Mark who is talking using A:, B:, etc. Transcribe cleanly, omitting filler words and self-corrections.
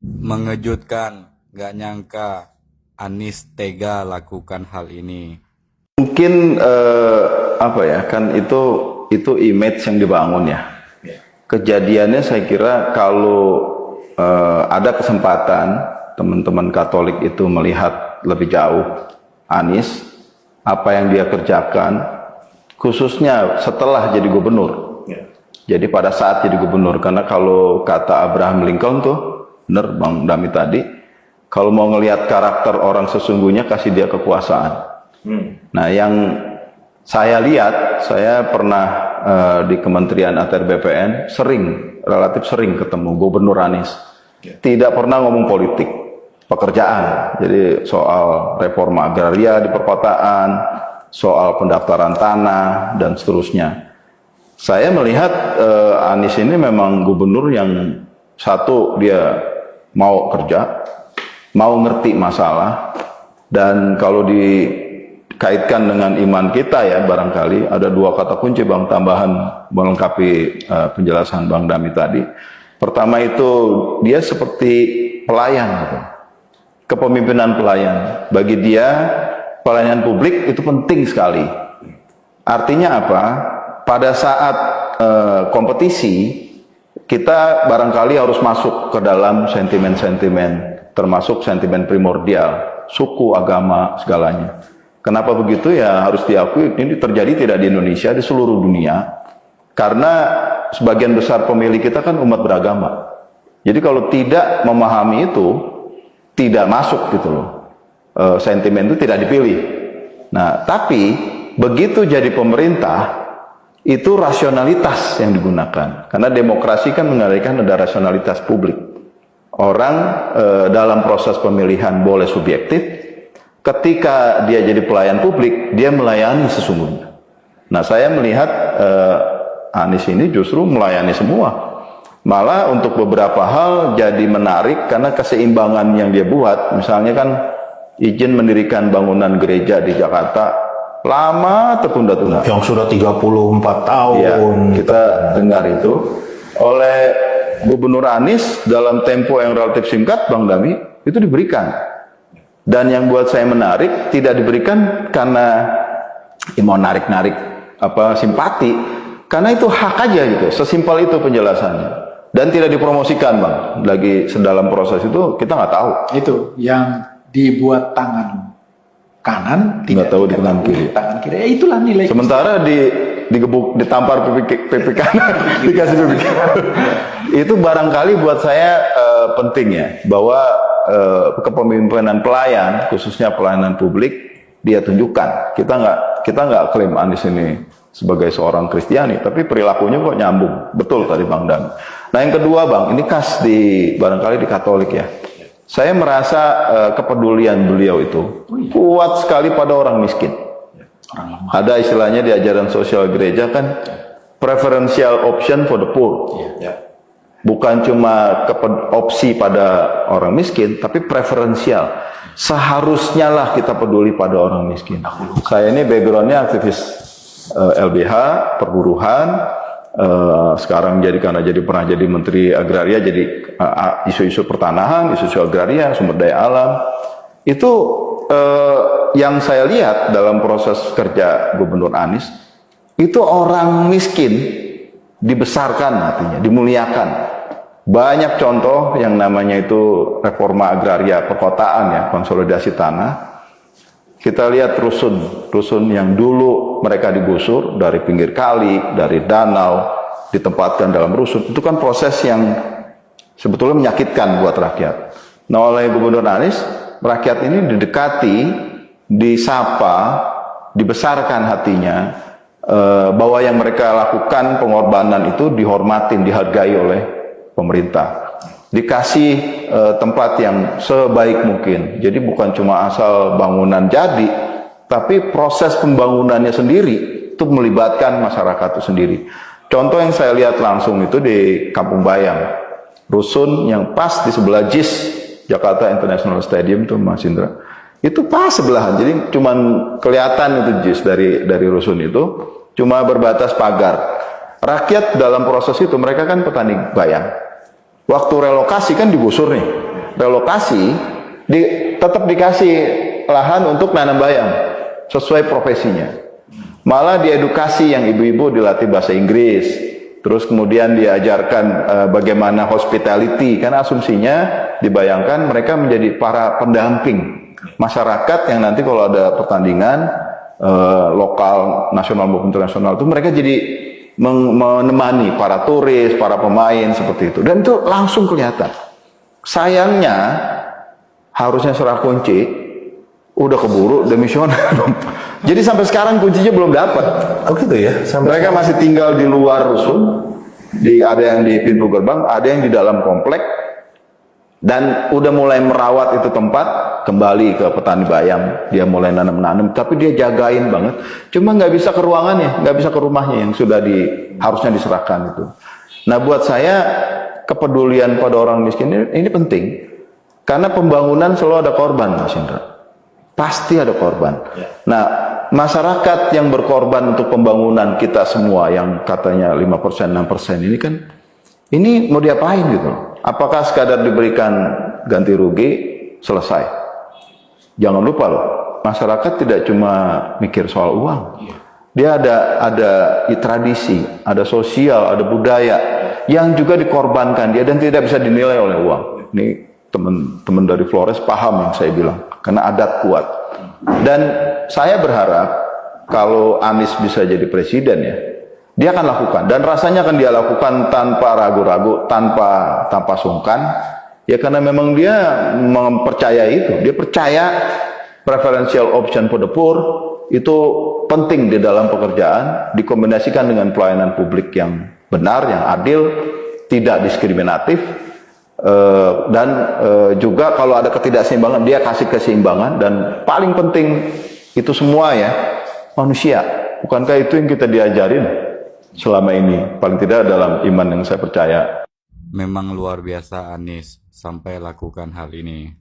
A: Mengejutkan, gak nyangka Anies tega lakukan hal ini.
B: Mungkin apa ya, kan itu image yang dibangun ya. Kejadiannya saya kira kalau ada kesempatan teman-teman Katolik itu melihat lebih jauh Anies, apa yang dia kerjakan, khususnya setelah jadi gubernur. Jadi pada saat jadi gubernur, karena kalau kata Abraham Lincoln tuh, bener Bang Dami tadi, kalau mau ngelihat karakter orang sesungguhnya, kasih dia kekuasaan. Nah, yang saya lihat, saya pernah di Kementerian ATR BPN relatif sering ketemu Gubernur Anies. Tidak pernah ngomong politik, pekerjaan. Jadi soal reforma agraria di perkotaan, soal pendaftaran tanah, dan seterusnya. Saya melihat Anies ini memang gubernur yang satu, dia mau kerja, mau ngerti masalah, dan kalau dikaitkan dengan iman kita ya, barangkali ada dua kata kunci Bang, tambahan melengkapi penjelasan Bang Dami tadi. Pertama itu dia seperti pelayan gitu. Kepemimpinan pelayan. Bagi dia pelayanan publik itu penting sekali. Artinya apa? Pada saat kompetisi, kita barangkali harus masuk ke dalam sentimen-sentimen, termasuk sentimen primordial, suku, agama, segalanya. Kenapa begitu? Ya harus diakui, ini terjadi tidak di Indonesia, di seluruh dunia. Karena sebagian besar pemilih kita kan umat beragama. Jadi kalau tidak memahami itu, tidak masuk gitu loh. Sentimen itu tidak dipilih. Nah, tapi begitu jadi pemerintah, itu rasionalitas yang digunakan. Karena demokrasi kan mengandalkan ada rasionalitas publik. Orang dalam proses pemilihan boleh subjektif. Ketika dia jadi pelayan publik, dia melayani sesungguhnya. Nah, saya melihat Anies ini justru melayani semua. Malah untuk beberapa hal jadi menarik karena keseimbangan yang dia buat. Misalnya kan izin mendirikan bangunan gereja di Jakarta lama tertunda-tunda.
C: Yang sudah 34 tahun.
B: Ya, kita dengar itu oleh Gubernur Anies dalam tempo yang relatif singkat, Bang Dami, itu diberikan. Dan yang buat saya menarik, tidak diberikan karena mau narik-narik simpati, karena itu hak aja gitu, sesimpel itu penjelasannya. Dan tidak dipromosikan, Bang. Lagi sedalam proses itu kita nggak tahu.
D: Itu yang dibuat tangan kanan, tidak
B: tahu di tangan kiri.
D: Tangan kiri, ya itulah nilai.
B: Sementara digebuk, ditampar pipi kanan, dikasih pipi kanan. Itu barangkali buat saya penting ya, bahwa kepemimpinan pelayan, khususnya pelayanan publik, dia tunjukkan. Kita nggak klaim Anies ini sebagai seorang Kristiani, tapi perilakunya kok nyambung. Betul tadi Bang Dan. Nah yang kedua Bang, ini khas barangkali di Katolik ya. Saya merasa kepedulian beliau itu kuat sekali pada orang miskin. Ada istilahnya di ajaran sosial gereja kan, preferential option for the poor. Bukan cuma opsi pada orang miskin, tapi preferensial. Seharusnya lah kita peduli pada orang miskin. Saya ini backgroundnya aktivis LBH, perburuhan. Sekarang karena pernah jadi Menteri Agraria, jadi isu-isu pertanahan, isu-isu agraria, sumber daya alam. Itu yang saya lihat dalam proses kerja Gubernur Anies, itu orang miskin dibesarkan hatinya, dimuliakan. Banyak contoh yang namanya itu reforma agraria perkotaan ya, konsolidasi tanah. Kita lihat rusun yang dulu mereka digusur dari pinggir kali, dari danau, ditempatkan dalam rusun. Itu kan proses yang sebetulnya menyakitkan buat rakyat. Nah, oleh Gubernur Anies, rakyat ini didekati, disapa, dibesarkan hatinya, bahwa yang mereka lakukan pengorbanan itu dihormatin, dihargai oleh pemerintah. Dikasih tempat yang sebaik mungkin. Jadi bukan cuma asal bangunan jadi, tapi proses pembangunannya sendiri itu melibatkan masyarakat itu sendiri. Contoh yang saya lihat langsung itu di Kampung Bayam, rusun yang pas di sebelah JIS Jakarta International Stadium tuh Mas Indra. Itu pas sebelahan, jadi cuman kelihatan itu JIS dari rusun itu, cuma berbatas pagar. Rakyat dalam proses itu mereka kan petani bayam. Waktu relokasi kan digusur nih. relokasi, tetap dikasih lahan untuk nanam bayam sesuai profesinya. Malah diedukasi yang ibu-ibu dilatih bahasa Inggris, terus kemudian diajarkan bagaimana hospitality, karena asumsinya dibayangkan mereka menjadi para pendamping masyarakat yang nanti kalau ada pertandingan lokal, nasional maupun internasional itu mereka jadi menemani para turis, para pemain seperti itu, dan itu langsung kelihatan. Sayangnya harusnya serah kunci udah keburu demisioner. Jadi sampai sekarang kuncinya belum dapat.
C: Oh gitu ya.
B: Mereka masih tinggal di luar rusun, ada yang di pintu gerbang, ada yang di dalam komplek, dan udah mulai merawat itu tempat, kembali ke petani bayam, dia mulai nanam-nanam, tapi dia jagain banget. Cuma nggak bisa ke ruangannya, nggak bisa ke rumahnya yang sudah harusnya diserahkan itu. Nah buat saya kepedulian pada orang miskin ini penting, karena pembangunan selalu ada korban, Mas Indra. Pasti ada korban. Nah, masyarakat yang berkorban untuk pembangunan kita semua yang katanya 5%, 6% ini kan, ini mau diapain gitu? Apakah sekadar diberikan ganti rugi, selesai? Jangan lupa loh, masyarakat tidak cuma mikir soal uang. Dia ada tradisi, ada sosial, ada budaya yang juga dikorbankan dia dan tidak bisa dinilai oleh uang. Ini teman-teman dari Flores paham yang saya bilang, karena adat kuat. Dan saya berharap kalau Anies bisa jadi presiden ya, dia akan lakukan, dan rasanya akan dia lakukan tanpa ragu-ragu, tanpa sungkan, ya karena memang dia mempercayai itu. Dia percaya preferential option for the poor itu penting di dalam pekerjaan, dikombinasikan dengan pelayanan publik yang benar, yang adil, tidak diskriminatif. Dan juga kalau ada ketidakseimbangan dia kasih keseimbangan, dan paling penting itu semua ya manusia. Bukankah itu yang kita diajarin selama ini, paling tidak dalam iman yang saya percaya.
A: Memang luar biasa Anies sampai lakukan hal ini.